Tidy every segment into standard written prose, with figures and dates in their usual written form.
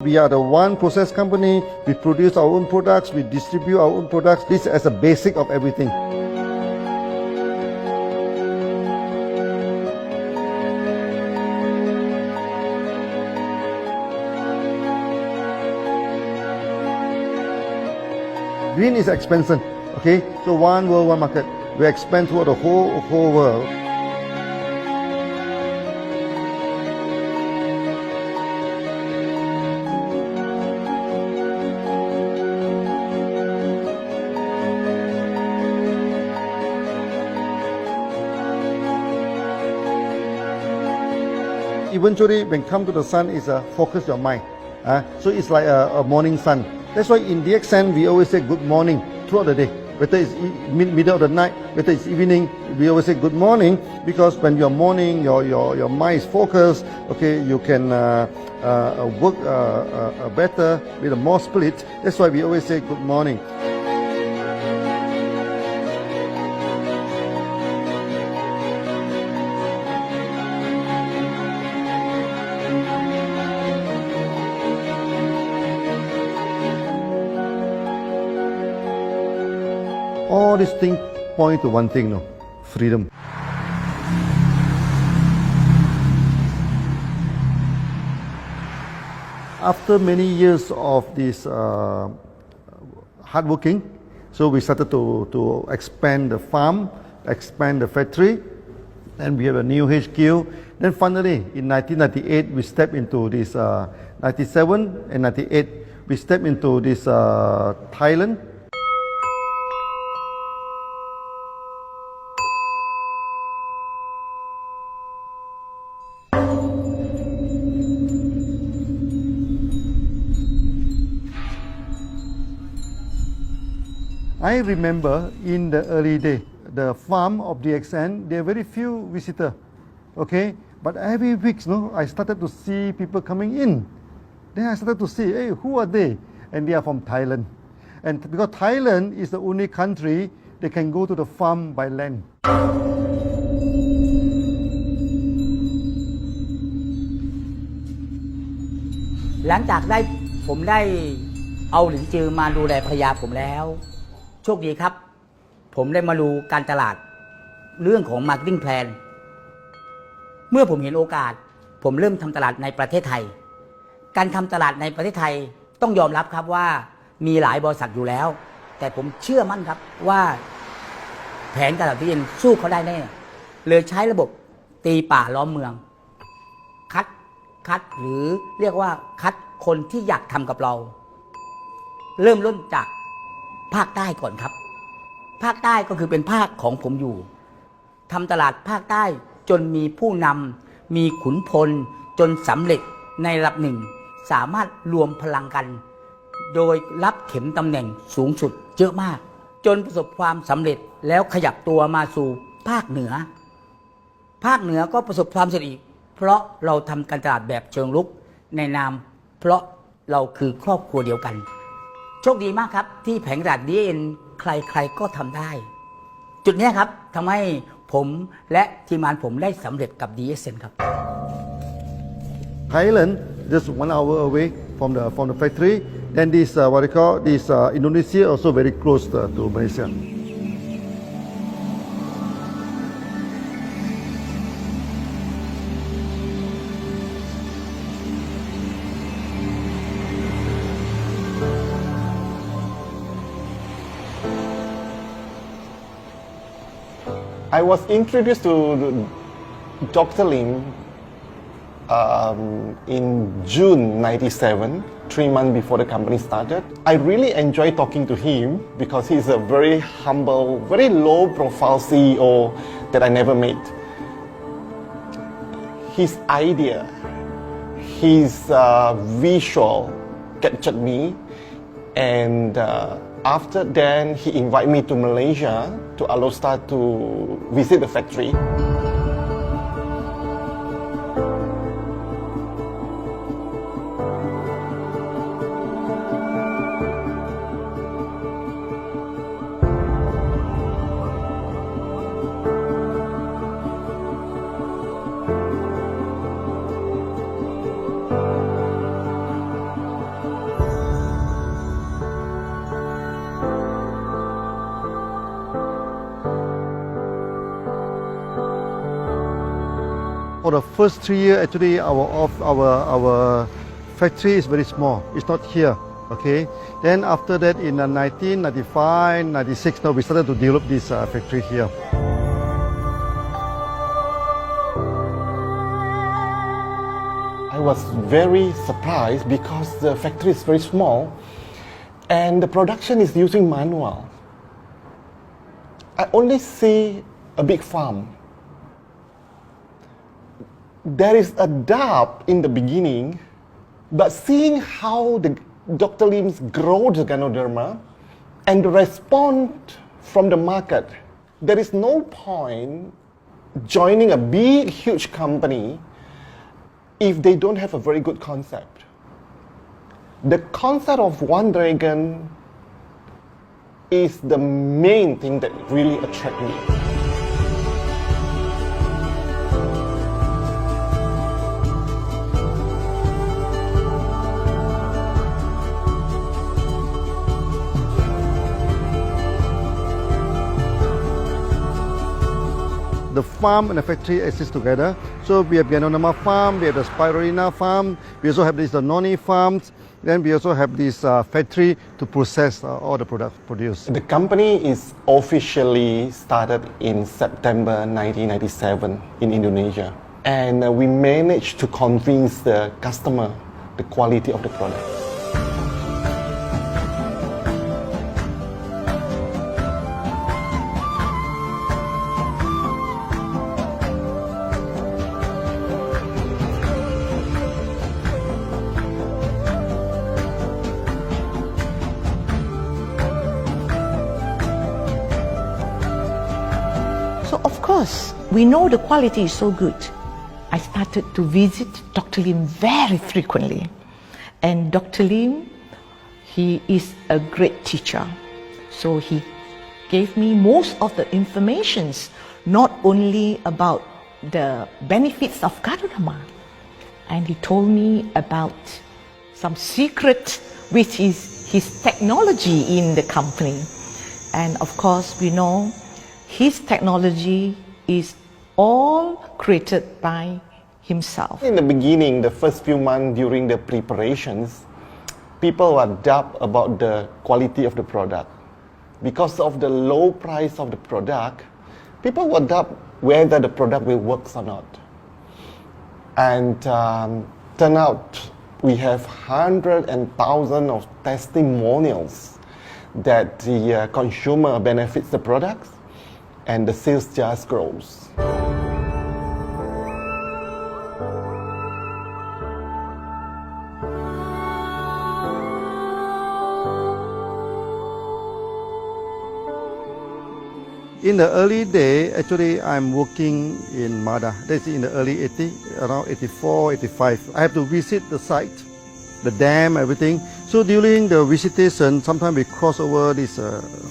We are the one process company. We produce our own products. We distribute our own products. This is a basic of everything. Green is expansion. Okay, so one world, one market. We expand toward the whole world. Eventually, when come to the sun, is focus your mind. So it's like a morning sun. That's why in DXN we always say good morning throughout the day. Whether it's middle of the night, whether it's evening, we always say good morning, because when you're morning, your mind is focused. Okay, you can work better with more spirit. That's why we always say good morning. All these things point to one thing, no? Freedom. After many years of this hard working, so we started to expand the farm, expand the factory, and we have a new HQ. Then finally, in 1998, we stepped into this, 97 and 98, we stepped into this Thailand. I remember in the early day, the farm of DXN, there are very few visitors, okay? But every week, no, I started to see people coming in. Then I started to see, hey, who are they? And they are from Thailand. And because Thailand is the only country they can go to the farm by land. หลังจากผมได้เอาหลินจือมาดูแลภรรยาผมแล้วโชคดีครับผมได้มาดูการตลาดเรื่องของ Marketing Plan เมื่อผมเห็นโอกาสผมเริ่มทำตลาดในประเทศไทยการทำตลาดในประเทศไทยต้องยอมรับครับว่ามีหลายบริษัทอยู่แล้วแต่ผมเชื่อมั่นครับว่าแผนการตลาดที่เย็นสู้เขาได้แน่เลยใช้ระบบตีป่าล้อมเมืองคัดหรือเรียกว่าคัดคนที่อยากทำกับเราเริ่มต้นจากภาคใต้ก่อนครับภาคใต้ก็คือเป็นภาคของผมอยู่ทำตลาดภาคใต้จนมีผู้นำมีขุนพลจนสำเร็จในระดับหนึ่งสามารถรวมพลังกันโดยรับเข็มตำแหน่งสูงสุดเยอะมากจนประสบความสำเร็จแล้วขยับตัวมาสู่ภาคเหนือก็ประสบความสำเร็จอีกเพราะเราทำการตลาดแบบเชิงรุกในนามเพราะเราคือครอบครัวเดียวกันโชคดีมากครับที่แผงตลาด DARRGAN ใครก็ทำได้จุดนี้ครับทำให้ผมและทีมงานผมได้สำเร็จกับ DARRGAN ครับ Thailand just 1 hour away from the factory. Then this what they call this Indonesia also very close to Malaysia. I was introduced to Dr. Lim in June '97, 3 months before the company started. I really enjoy talking to him because he's a very humble, very low-profile CEO that I never met. His idea, his visual captured me, and after then he invited me to Malaysia to allow start to visit the factory. For the first 3 years, actually, our factory is very small. It's not here. Okay. Then after that, in 1995, 96, now we started to develop this factory here. I was very surprised because the factory is very small and the production is using manual. I only see a big farm. There is a doubt in the beginning, but seeing how Dr. Lim's grow the Ganoderma and the response from the market, there is no point joining a big, huge company if they don't have a very good concept. The concept of One Dragon is the main thing that really attracts me. The farm and the factory exist together. So we have Ganoderma farm, we have the Spirulina farm, we also have this oNE farms, then we also have this factory to process all the products produced. The company is officially started in September 1997 in Indonesia. And we managed to convince the customer the quality of the product. So of course, we know the quality is so good. I started to visit Dr. Lim very frequently. And Dr. Lim, he is a great teacher. So he gave me most of the informations, not only about the benefits of Ganoderma, and he told me about some secret, which is his technology in the company. And of course, we know his technology is all created by himself. In the beginning, the first few months during the preparations, people were doubt about the quality of the product. Because of the low price of the product, people were doubt whether the product will work or not. And turn out we have hundreds and thousands of testimonials that the consumer benefits the products and the sales just grows. In the early day, actually, I'm working in MARKT. That's in the early 80s, around 84, 85. I have to visit the site, the dam, everything. So during the visitation, sometimes we cross over this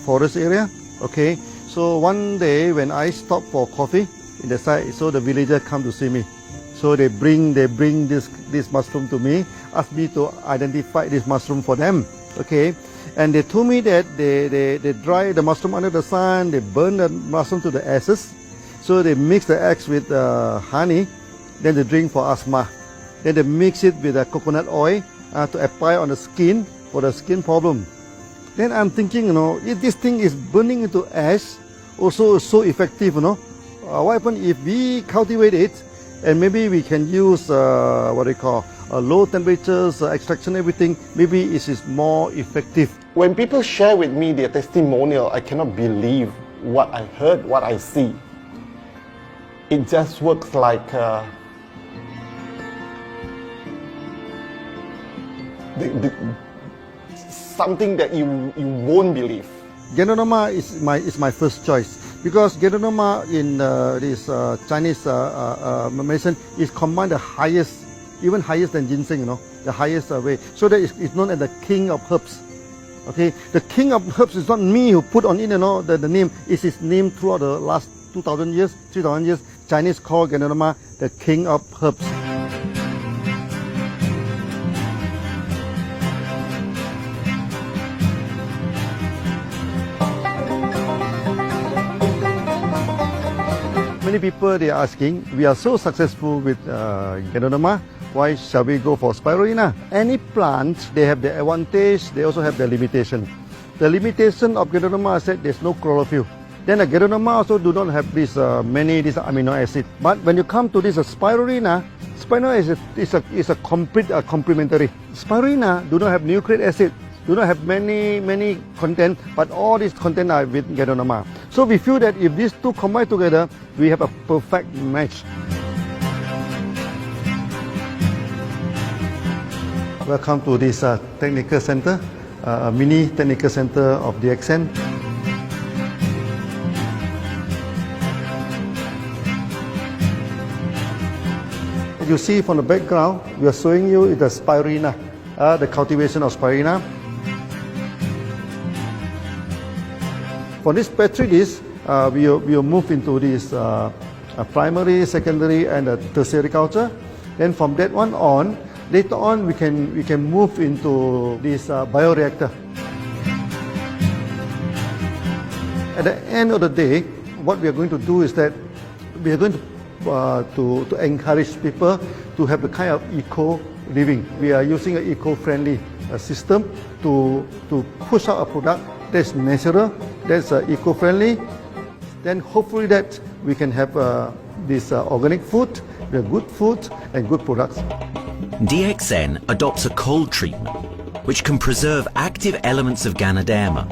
forest area. Okay. So one day when I stop for coffee in the site, so the villagers come to see me. So they bring this mushroom to me, ask me to identify this mushroom for them. Okay. And they told me that they dry the mushroom under the sun, they burn the mushroom to the ashes. So they mix the eggs with honey, then they drink for asthma. Then they mix it with coconut oil to apply on the skin for the skin problem. Then I'm thinking, if this thing is burning into ash, also so effective, what happens if we cultivate it and maybe we can use low temperatures, extraction, everything, maybe it is more effective. When people share with me their testimonial, I cannot believe what I heard, what I see. It just works like something that you won't believe. Ganoderma is my first choice because Ganoderma in this Chinese medicine is combined the highest, even higher than ginseng, the highest way. So that it's known as the king of herbs. Okay, the king of herbs is not me who put on it, the name. It is named throughout the last 2,000 years, 3,000 years. Chinese call Ganoderma the king of herbs. Many people they are asking, we are so successful with Ganoderma, why shall we go for Spirulina? Any plant, they have their advantage, they also have their limitation. The limitation of Ganoderma is that there's no chlorophyll. Then Ganoderma also do not have this many this amino acid. But when you come to this Spirulina, Spirulina is a complete complementary. Spirulina do not have nucleic acid, do not have many content, but all these content are with Ganoderma. So we feel that if these two combine together, we have a perfect match. Welcome to this technical center, a mini technical center of DARRGAN. You see from the background, we are showing you the Spirulina, the cultivation of Spirulina. For this petri dish, we will move into this primary, secondary, and tertiary culture. Then from that one on, later on we can move into this bioreactor. At the end of the day, what we are going to do is that we are going to encourage people to have a kind of eco living. We are using an eco-friendly system to push out a product that's natural, that's eco-friendly. Then hopefully that we can have this organic food, good food and good products. DARRGAN adopts a cold treatment which can preserve active elements of Ganoderma.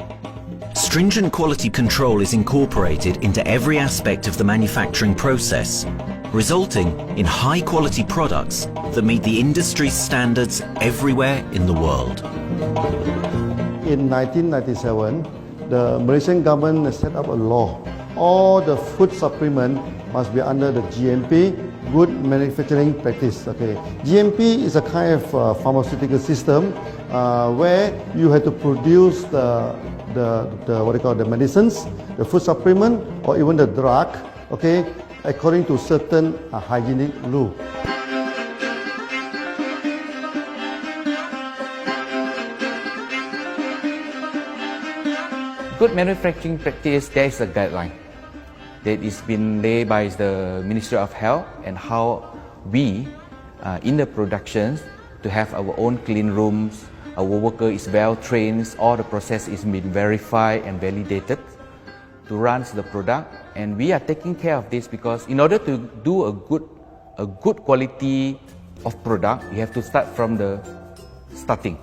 Stringent quality control is incorporated into every aspect of the manufacturing process, resulting in high-quality products that meet the industry's standards everywhere in the world. In 1997, the Malaysian government set up a law. All the food supplement must be under the GMP, Good Manufacturing Practice. Okay, GMP is a kind of pharmaceutical system where you have to produce the what they call the medicines, the food supplement, or even the drug. Okay, according to certain hygienic rule. Good manufacturing practice, there is a guideline that is been laid by the Ministry of Health and how we, in the productions, to have our own clean rooms, our worker is well trained, all the process is been verified and validated to run the product, and we are taking care of this because in order to do a good quality of product, you have to start from the starting.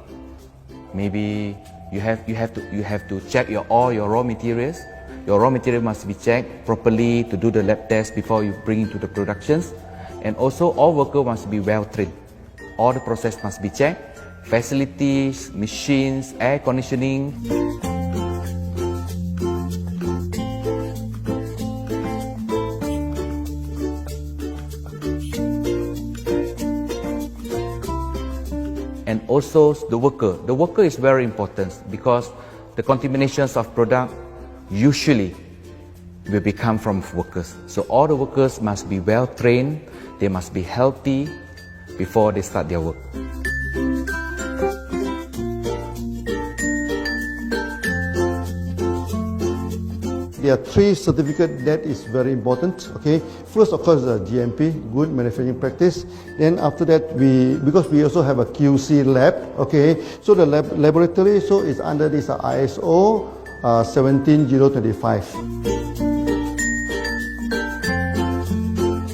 Maybe you have to check all your raw materials. Your raw material must be checked properly to do the lab test before you bring into the productions. And also all workers must be well trained. All the process must be checked. Facilities, machines, air conditioning. And also the worker. The worker is very important because the contaminations of product usually will become from workers. So all the workers must be well trained, they must be healthy before they start their work. There are 3 certificates that is very important. Okay, first of course the GMP, Good Manufacturing Practice. Then after that because we also have a QC lab. Okay, so the laboratory is under this ISO 17025.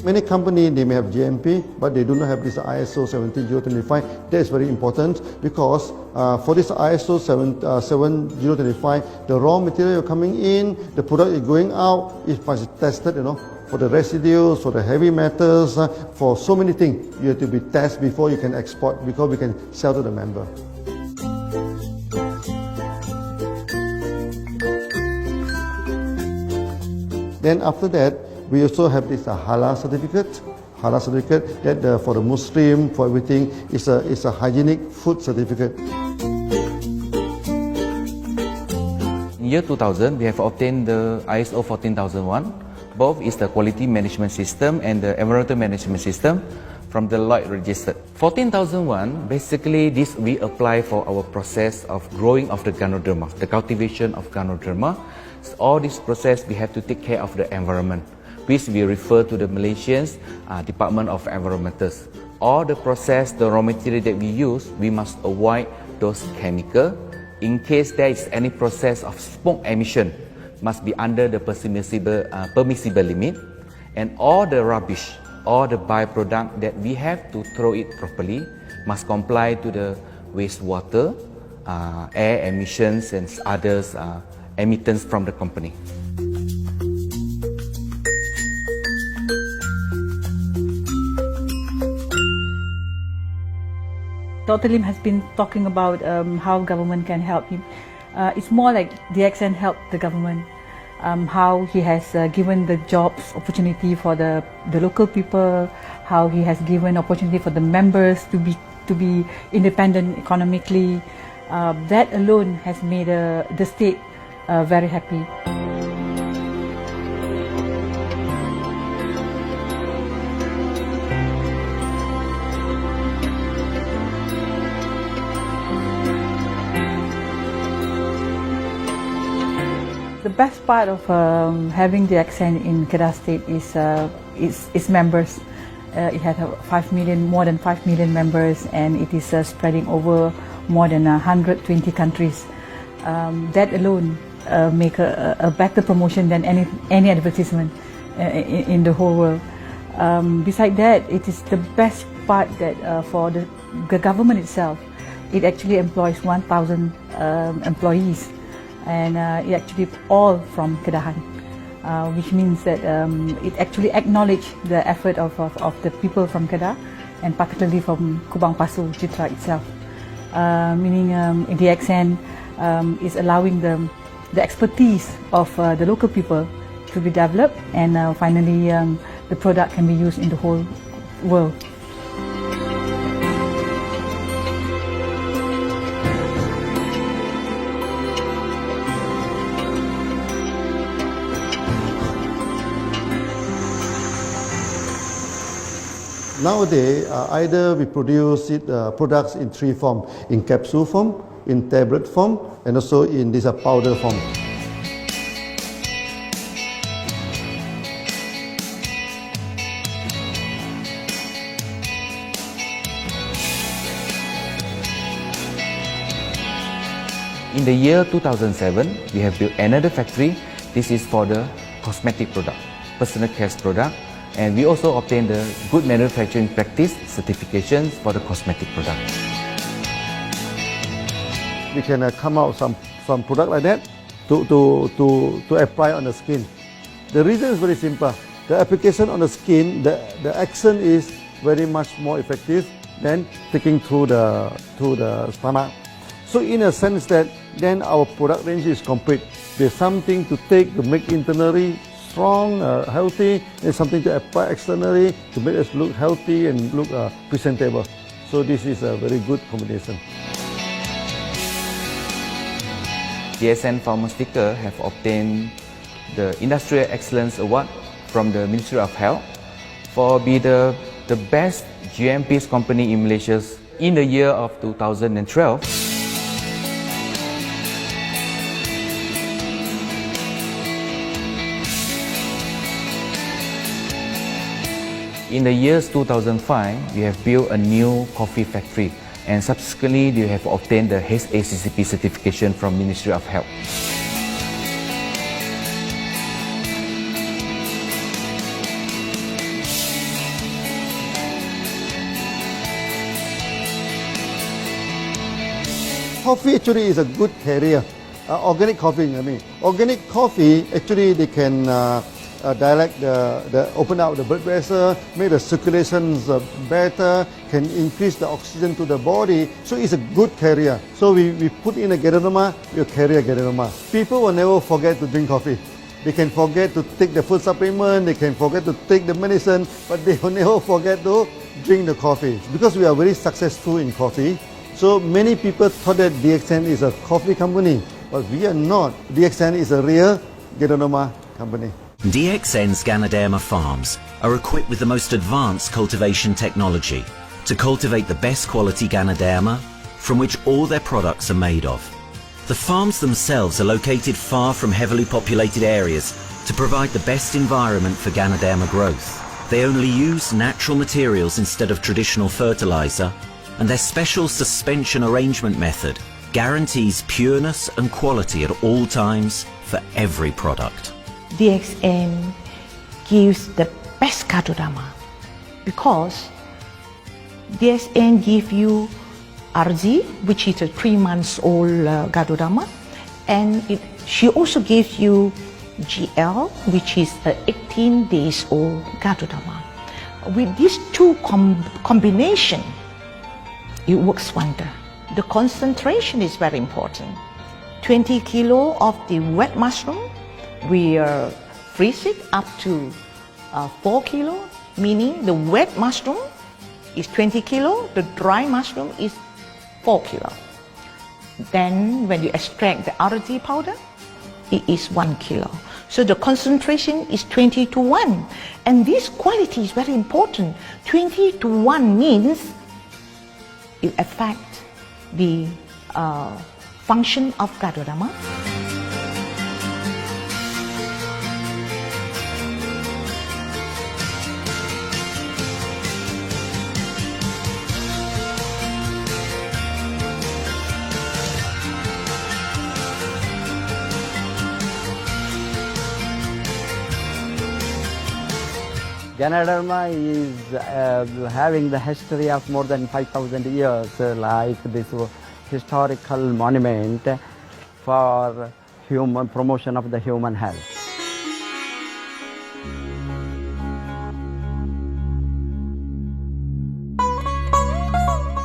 Many companies they may have GMP, but they do not have this ISO 17025. That is very important because for this ISO 17025, the raw material coming in, the product is going out, it must be tested, for the residues, for the heavy metals, for so many things. You have to be tested before you can export, because we can sell to the member. Then after that, we also have this halal certificate. Halal certificate that for the Muslim, for everything, is a hygienic food certificate. In year 2000, we have obtained the ISO 14001. Both is the quality management system and the environmental management system from the Lloyd registered. 14001, basically this we apply for our process of growing of the Ganoderma, the cultivation of Ganoderma. So all this process we have to take care of the environment. which we refer to the Malaysians Department of Environmentals. All the process, the raw material that we use, we must avoid those chemicals. In case there is any process of smoke emission, must be under the permissible limit, and all the rubbish, all the byproduct that we have to throw it properly must comply to the wastewater, air emissions and others emittance from the company. Dr. Lim has been talking about how government can help him. It's more like DXN helped the government, how he has given the jobs opportunity for the local people, how he has given opportunity for the members to be independent economically. That alone has made the state very happy. The best part of having the accent in Kedah State is its members. It has more than 5 million members, and it is spreading over more than 120 countries. That alone make a better promotion than any advertisement in the whole world. Besides that, it is the best part that for the government itself, it actually employs 1,000 employees. And it actually all from Kedahan, which means that it actually acknowledges the effort of the people from Kedah, and particularly from Kubang Pasu Citra itself. Meaning DXN is allowing the expertise of the local people to be developed, and finally the product can be used in the whole world. Nowadays, either we produce products in 3 forms: in capsule form, in tablet form, and also in this powder form. In the year 2007, we have built another factory. This is for the cosmetic product, personal care product. And we also obtained the Good Manufacturing Practice certifications for the cosmetic product. We can come out some product like that to apply on the skin. The reason is very simple. The application on the skin, the action is very much more effective than taking through the stomach. So in a sense that then our product range is complete. There's something to take to make internally strong, healthy, and something to apply externally to make us look healthy and look presentable. So this is a very good combination. DSN Pharmaceutical have obtained the Industrial Excellence Award from the Ministry of Health for being the best GMP company in Malaysia in the year of 2012. In the years 2005, we have built a new coffee factory, and subsequently we have obtained the HACCP certification from Ministry of Health. Coffee actually is a good carrier. Organic coffee, I mean. Organic coffee, actually they can dilate open up the blood vessel, make the circulations better, can increase the oxygen to the body. So it's a good carrier. So we put in a Ganoderma, we'll carry a Ganoderma. People will never forget to drink coffee. They can forget to take the food supplement, they can forget to take the medicine, but they will never forget to drink the coffee. Because we are very successful in coffee, so many people thought that DXN is a coffee company, but we are not. DXN is a real Ganoderma company. DXN's Ganoderma farms are equipped with the most advanced cultivation technology to cultivate the best quality Ganoderma from which all their products are made of. The farms themselves are located far from heavily populated areas to provide the best environment for Ganoderma growth. They only use natural materials instead of traditional fertilizer, and their special suspension arrangement method guarantees pureness and quality at all times for every product. DXN gives the best Ganoderma because DXN gives you RZ, which is a 3 months old Ganoderma, and she also gives you GL, which is a 18 days old Ganoderma. With these two combination, it works wonder. The concentration is very important. 20 kilo of the wet mushroom, we freeze it up to 4 kilo, meaning the wet mushroom is 20 kilo, the dry mushroom is 4 kilo. Then when you extract the RZ powder, it is 1 kilo. So the concentration is 20 to 1. And this quality is very important. 20 to 1 means it affects the function of Ganoderma. Ganoderma is having the history of more than 5,000 years, like this historical monument for human promotion of the human health.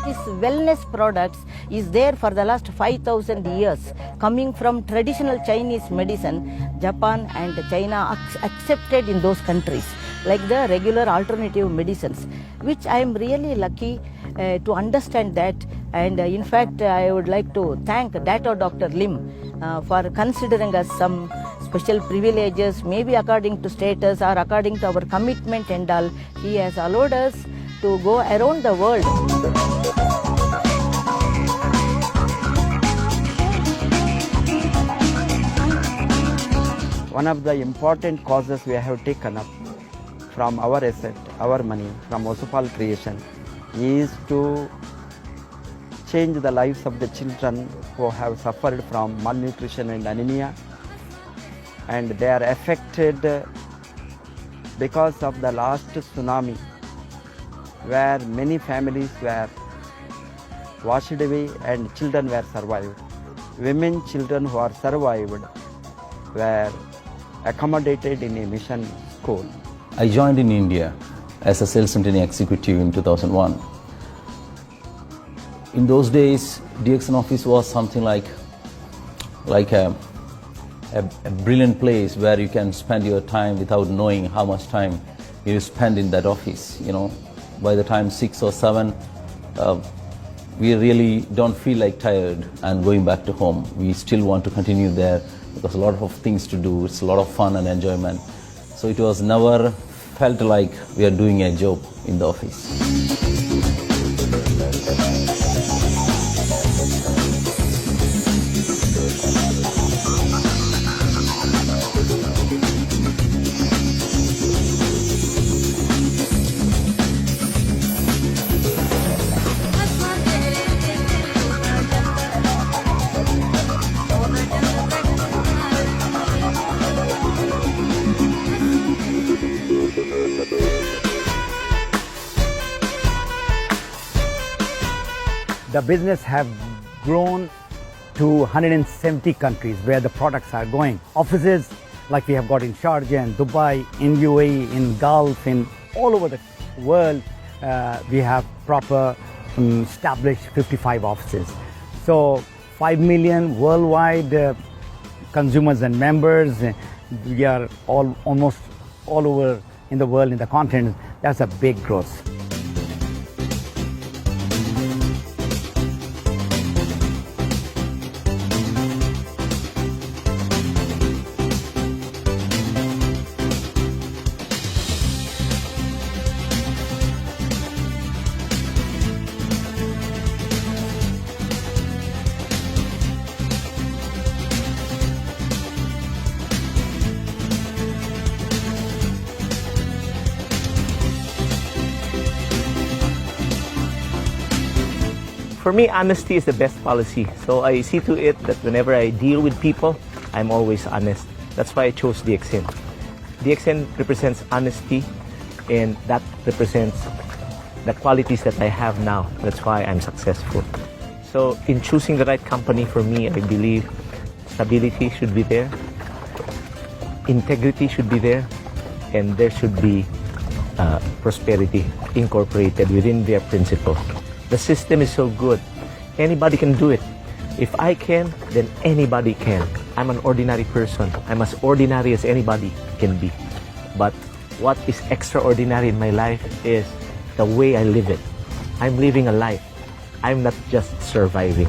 This wellness products is there for the last 5,000 years, coming from traditional Chinese medicine. Japan and China accepted in those countries, like the regular alternative medicines, which I am really lucky to understand that. And in fact, I would like to thank Dr. Lim for considering us some special privileges, maybe according to status or according to our commitment and all. He has allowed us to go around the world. One of the important causes we have taken up from our asset, our money, from Osopal creation, is to change the lives of the children who have suffered from malnutrition and anemia, and they are affected because of the last tsunami, where many families were washed away and children were survived. Women, children who are survived were accommodated in a mission school. I joined in India as a sales and training executive in 2001. In those days, DXN office was something like a brilliant place where you can spend your time without knowing how much time you spend in that office. You know, by the time 6 or 7, we really don't feel like tired and going back to home. We still want to continue there because a lot of things to do. It's a lot of fun and enjoyment. So it was never felt like we are doing a job in the office. The business have grown to 170 countries where the products are going. Offices like we have got in Sharjah and Dubai, in UAE, in Gulf, in all over the world, we have proper established 55 offices. So 5 million worldwide consumers and members. We are almost all over in the world, in the continent. That's a big growth. For me, honesty is the best policy. So I see to it that whenever I deal with people, I'm always honest. That's why I chose DXN. DXN represents honesty, and that represents the qualities that I have now. That's why I'm successful. So in choosing the right company for me, I believe stability should be there, integrity should be there, and there should be prosperity incorporated within their principle. The system is so good. Anybody can do it. If I can, then anybody can. I'm an ordinary person. I'm as ordinary as anybody can be. But what is extraordinary in my life is the way I live it. I'm living a life. I'm not just surviving.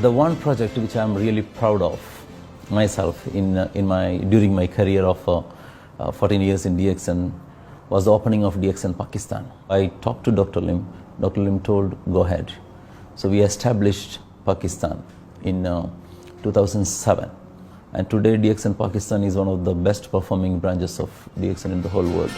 The one project which I'm really proud of myself during my career of 14 years in DXN was the opening of DXN Pakistan. I talked to Dr. Lim. Dr. Lim told, go ahead. So we established Pakistan in 2007. And today DXN Pakistan is one of the best performing branches of DXN in the whole world.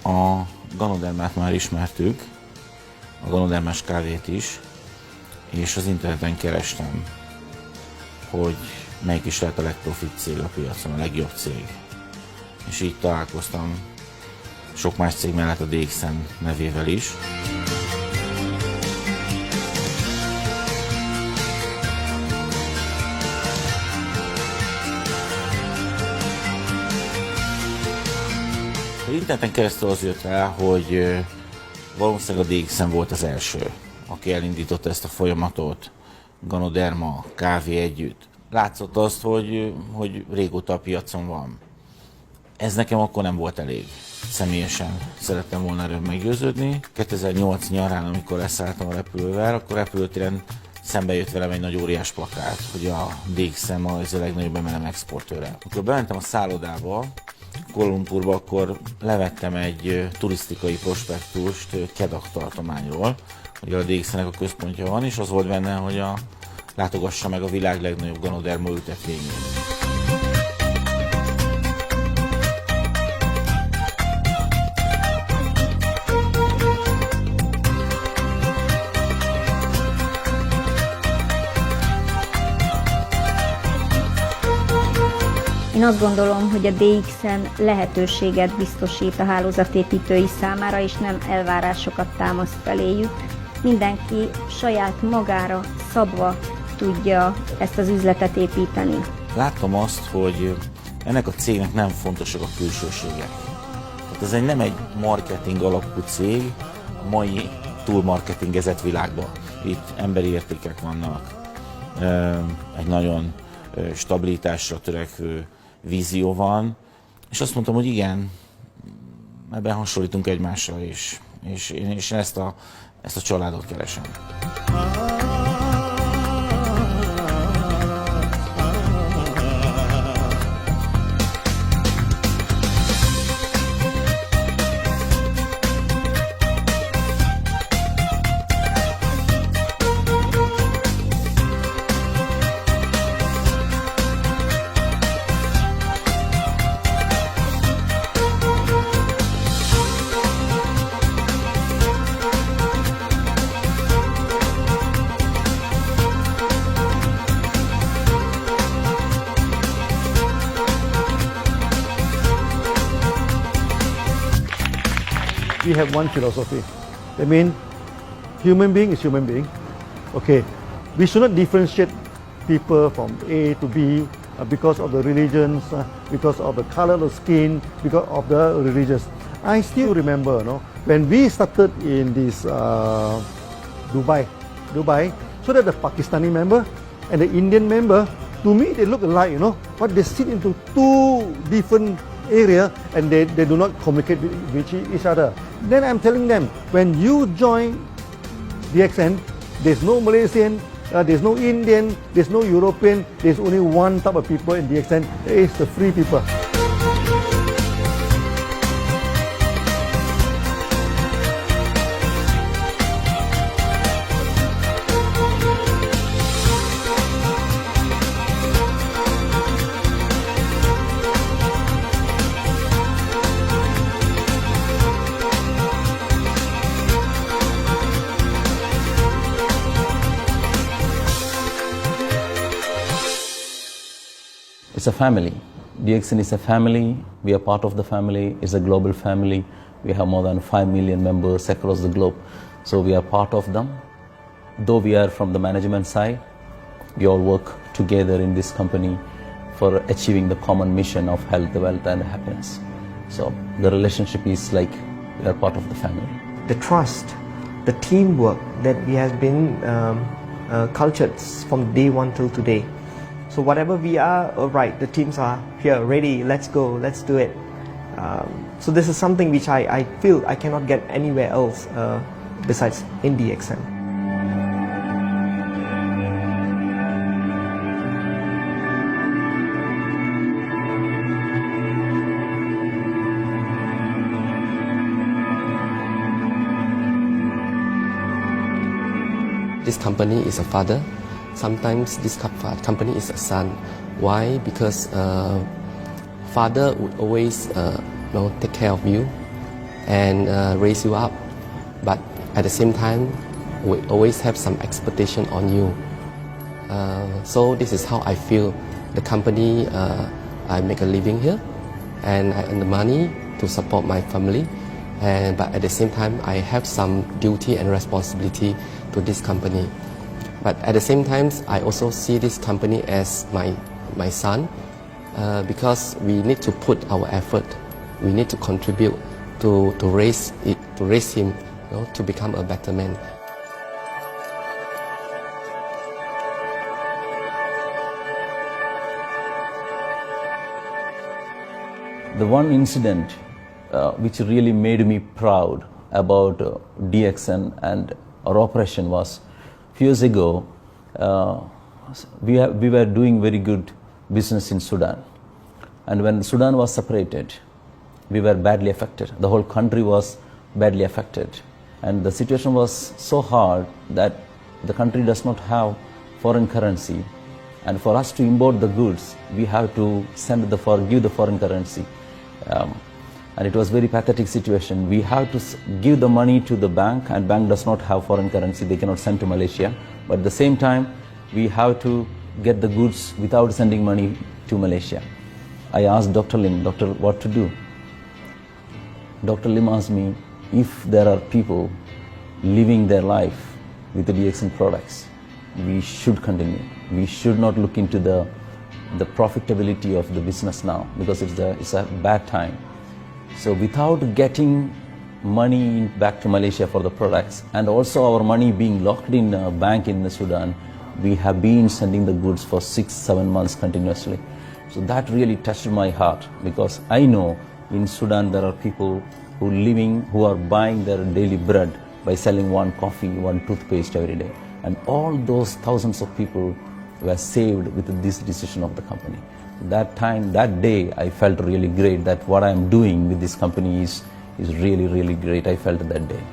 A ganodermát már ismertük, a ganodermás kávét is, és az interneten kerestem, hogy melyik is lehet a legprofit cég a piacon, a legjobb cég. És így találkoztam sok más cég mellett a DXN nevével is. Az interneten keresztül az jött rá, hogy valószínűleg a DXN volt az első, aki elindította ezt a folyamatot, ganoderma, kávé együtt. Látszott azt, hogy régóta a piacon van. Ez nekem akkor nem volt elég. Személyesen szerettem volna erről meggyőződni. 2008 nyarán, amikor leszálltam a repülővel, akkor repülőtéren szembe jött velem egy nagy óriás plakát, hogy a DXN az a legnagyobb MLM exportőre. Amikor bementem a szállodába, Kuala Lumpurba, akkor levettem egy turisztikai prospektust Kedah tartományról, hogy a DXN-nek a központja van, és az volt benne, hogy látogassa meg a világ legnagyobb ganoderma ültetvényét. Én azt gondolom, hogy a DXN lehetőséget biztosít a hálózatépítői számára, és nem elvárásokat támaszt feléjük. Mindenki saját magára szabva tudja ezt az üzletet építeni. Láttam azt, hogy ennek a cégnek nem fontosak a külsőségek. Tehát ez nem egy marketing alapú cég a mai túlmarketingezett világban. Itt emberi értékek vannak, egy nagyon stabilitásra törekvő vízió van, és azt mondtam, hogy igen, ebben hasonlítunk egymásra is, és én ezt a családot keresem. We have one philosophy. I mean, human being is human being. Okay, we should not differentiate people from A to B because of the religions, because of the color of the skin, because of the religious. I still remember, when we started in this Dubai, so that the Pakistani member and the Indian member, to me they look alike, but they sit into two different areas and they do not communicate with each other. Then I'm telling them, when you join DXN, there's no Malaysian, there's no Indian, there's no European, there's only one type of people in DXN, it's the free people. It's a family. DXN is a family. We are part of the family. It's a global family. We have more than 5 million members across the globe. So we are part of them. Though we are from the management side, we all work together in this company for achieving the common mission of health, wealth and happiness. So the relationship is like we are part of the family. The trust, the teamwork that we have been cultured from day one till today. So whatever we are, all right, the teams are here, ready, let's go, let's do it. So this is something which I feel I cannot get anywhere else besides in DXN. This company is a father. Sometimes this company is a son. Why? Because father would always take care of you and raise you up, but at the same time we always have some expectation on you. So this is how I feel. The company, I make a living here and I earn the money to support my family, but at the same time I have some duty and responsibility to this company. But at the same time, I also see this company as my son, because we need to put our effort, we need to contribute to raise him, to become a better man. The one incident which really made me proud about DXN and our operation was few years ago, we were doing very good business in Sudan, and when Sudan was separated, we were badly affected. The whole country was badly affected, and the situation was so hard that the country does not have foreign currency, and for us to import the goods, we have to give the foreign currency. And it was very pathetic situation. We have to give the money to the bank, and bank does not have foreign currency, they cannot send to Malaysia. But at the same time, we have to get the goods without sending money to Malaysia. I asked Dr. Lim, doctor, what to do? Dr. Lim asked me, if there are people living their life with the DXN products, we should continue. We should not look into the profitability of the business now, because it's a bad time. So without getting money back to Malaysia for the products, and also our money being locked in a bank in Sudan, we have been sending the goods for 6-7 months continuously. So that really touched my heart, because I know in Sudan there are people who are buying their daily bread by selling one coffee, one toothpaste every day. And all those thousands of people were saved with this decision of the company. That day, I felt really great that what I am doing with this company is really, really great. I felt that day.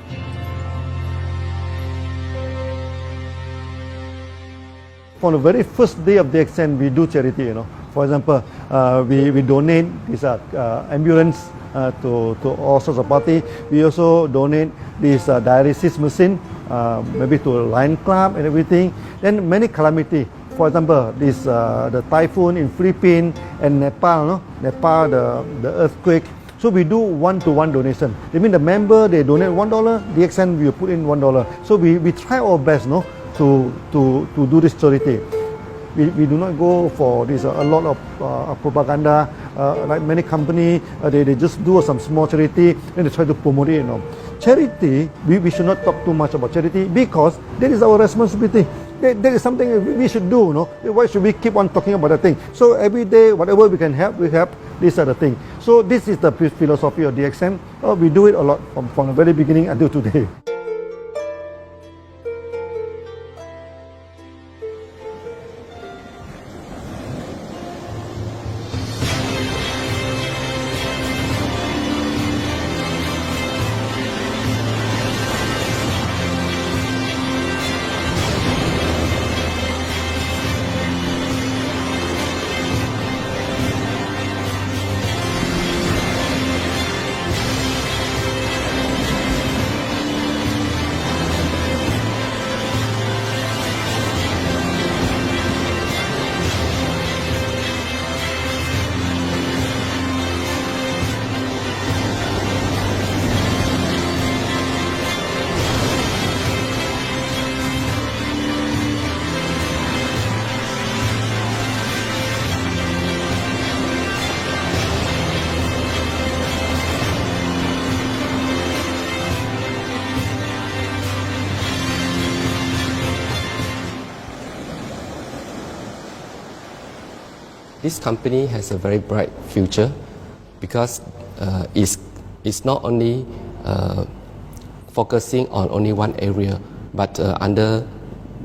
From the very first day of DXN, we do charity. For example, we donate this ambulance to all sorts of parties. We also donate this dialysis machine, maybe to Lion Club and everything. Then many calamity. For example, the typhoon in Philippines and Nepal, the earthquake. So we do one-to-one donation. I mean, the member, they donate $1, DXN will put in $1. So we try our best, to do this charity. We do not go for this a lot of propaganda. Like many company, they just do some small charity and they try to promote it. Charity, we should not talk too much about charity because that is our responsibility. That is something we should do. Why should we keep on talking about that thing? So every day, whatever we can help, we help. These are the things. So this is the philosophy of DXN. We do it a lot from the very beginning until today. This company has a very bright future because it's not only focusing on only one area, but under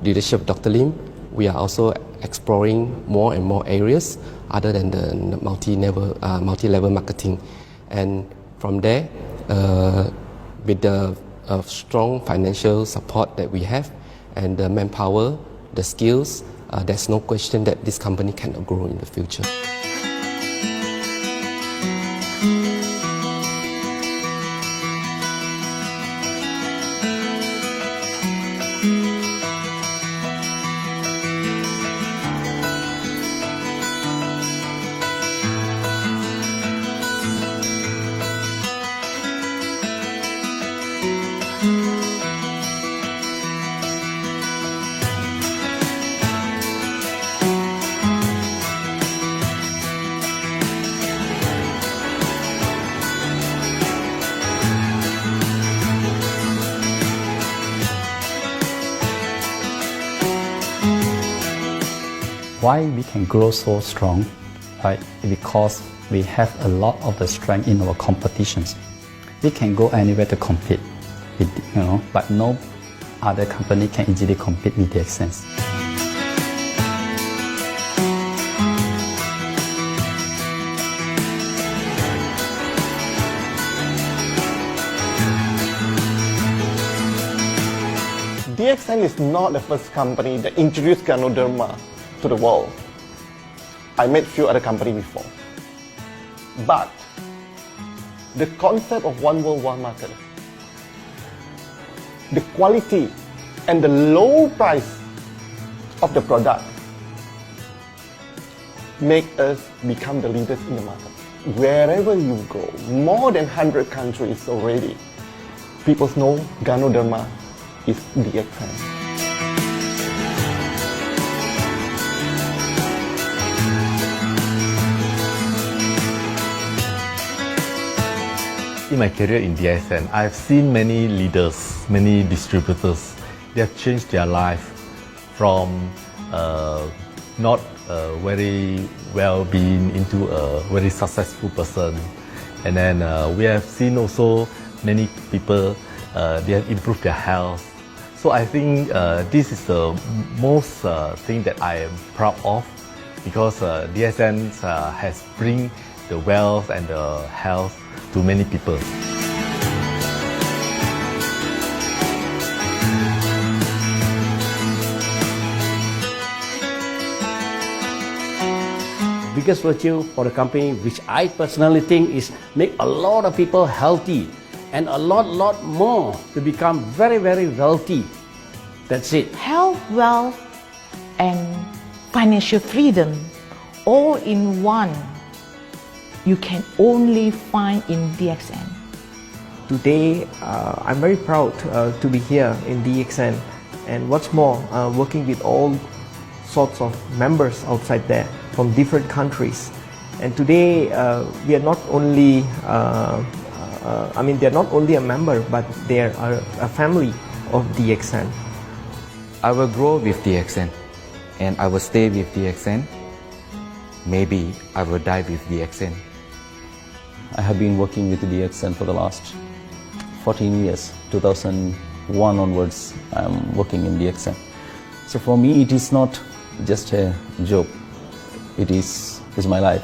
leadership of Dr. Lim, we are also exploring more and more areas other than the multi-level marketing. And from there, with the strong financial support that we have and the manpower, the skills, there's no question that this company cannot grow in the future. Why we can grow so strong, right? Because we have a lot of the strength in our competitions. We can go anywhere to compete, but no other company can easily compete with DXN. DXN is not the first company that introduced Ganoderma to the world. I met few other companies before. But the concept of one world, one market, the quality and the low price of the product make us become the leaders in the market. Wherever you go, more than 100 countries already, people know Ganoderma is DXN. In my career in DXN, I've seen many leaders, many distributors. They have changed their life from not very well-being into a very successful person. And then we have seen also many people, they have improved their health. So I think this is the most thing that I am proud of, because DXN has bring the wealth and the health to many people. Biggest virtue for the company, which I personally think is make a lot of people healthy and a lot more to become very wealthy. That's it. Health, wealth, and financial freedom all in one. You can only find in DXN. Today, I'm very proud to be here in DXN, and what's more, working with all sorts of members outside there from different countries. And today we are not only, they're not only a member, but they are a family of DXN. I will grow with DXN and I will stay with DXN. Maybe I will die with DXN. I have been working with DXN for the last 14 years. 2001 onwards, I'm working in DXN. So for me, it is not just a job. It is my life.